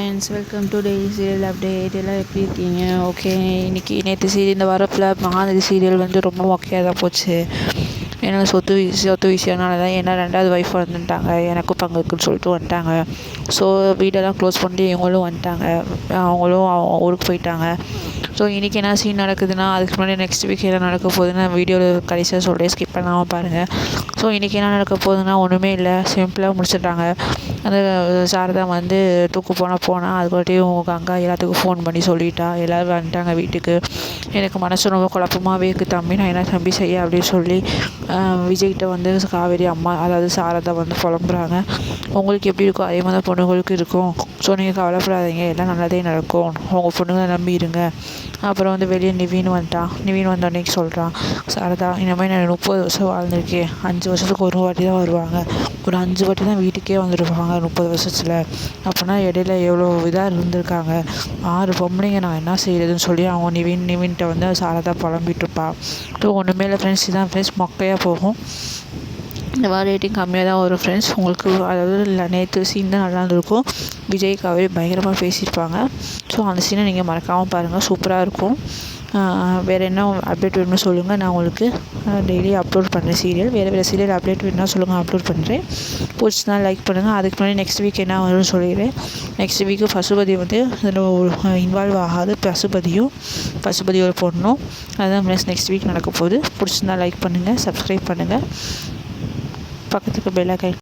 Friends, welcome to daily serial update. எல்லாம் எப்படி இருக்கீங்க? ஓகே, இன்றைக்கி நேற்று இந்த வாரத்தில் மகாநதி சீரியல் வந்து ரொம்ப மொக்கையாக தான் போச்சு. ஏன்னா சொத்து விஷயம்னால தான். ஏன்னா 2வது ஒய்ஃப் வந்துட்டாங்க, எனக்கும் பங்கு இருக்குன்னு சொல்லிட்டு வந்துட்டாங்க. ஸோ வீடெல்லாம் க்ளோஸ் பண்ணிட்டு இவங்களும் வந்துட்டாங்க, அவங்களும் ஊருக்கு போயிட்டாங்க. ஸோ இன்றைக்கி என்ன சீன் நடக்குதுன்னா, அதுக்கு முன்னாடி நெக்ஸ்ட் வீக் என்ன நடக்க போகுதுன்னு வீடியோவில் கடைசியாக சொல்கிறேன், ஸ்கிப் பண்ணாமல் பாருங்கள். ஸோ இன்றைக்கி என்ன நடக்க போகுதுன்னா ஒன்றுமே இல்லை, சிம்பிளாக முடிச்சிட்டாங்க. அந்த சாரதா வந்து தூக்கு போனால் அதுக்காட்டியும் கங்கா எல்லாத்துக்கும் ஃபோன் பண்ணி சொல்லிட்டா, எல்லோரும் வந்துட்டாங்க வீட்டுக்கு. எனக்கு மனசு ரொம்ப குழப்பமாகவே இருக்குது தம்பி, நான் என்ன தம்பி செய்ய அப்படின்னு சொல்லி விஜய்கிட்ட வந்து காவேரி அம்மா அதாவது சாரதா வந்து புலம்புறாங்க. உங்களுக்கு எப்படி இருக்கும் அதே மாதிரி பொண்ணுங்களுக்கு இருக்கும். ஸோ நீங்கள் கவலைப்படாதீங்க, எல்லாம் நல்லதே நடக்கும், உங்கள் பொண்ணுங்களை நம்பி இருங்க. அப்புறம் வந்து வெளியே நிவின் வந்தோடனே சொல்கிறான், சாரதா இனிமேல் நான் 30 வருஷம் வாழ்ந்திருக்கேன், 5 வருஷத்துக்கு ஒரு வாட்டி தான் வருவாங்க, ஒரு 5 வாட்டி தான் வீட்டுக்கே வந்துருப்பாங்க 30 வருஷத்தில். அப்படின்னா இடையில எவ்வளோ இதாக இருந்திருக்காங்க, 6 பொம்பளைங்க, நான் என்ன செய்கிறதுன்னு சொல்லி அவங்க நிவின்கிட்ட வந்து சாரதா புலம்பிட்டுருப்பா. ஸோ ஒன்றுமே இல்லை ஃப்ரெண்ட்ஸ், இதான் ஃப்ரெண்ட்ஸ் மொக்கையாக போகும். இந்த வாரம் ரேட்டிங் கம்மியாக தான் வரும் ஃப்ரெண்ட்ஸ். உங்களுக்கு அதாவது நேற்று சீன் தான் நல்லா இருந்திருக்கும், விஜய் காவேரி பயங்கரமாக பேசியிருப்பாங்க. ஸோ அந்த சீனை நீங்கள் மறக்காமல் பாருங்கள், சூப்பராக இருக்கும். வேறு என்ன அப்டேட் வேணும்னு சொல்லுங்கள், நான் உங்களுக்கு டெய்லி அப்லோட் பண்ணுறேன் சீரியல். வேறு சீரியல் அப்டேட் வேணும்னா சொல்லுங்கள், அப்லோட் பண்ணுறேன். பிடிச்சினா லைக் பண்ணுங்கள். அதுக்கு முன்னாடி நெக்ஸ்ட் வீக் என்ன வரும்னு சொல்லிடுறேன். நெக்ஸ்ட் வீக்கு பசுபதி வந்து இதில் இன்வால்வ் ஆகாது, பசுபதியோட போடணும். அதுதான் நெக்ஸ்ட் வீக் நடக்க போகுது. பிடிச்சிருந்தா லைக் பண்ணுங்கள், சப்ஸ்கிரைப் பண்ணுங்கள், பக்கத்துக்கு பெல் ஐகான்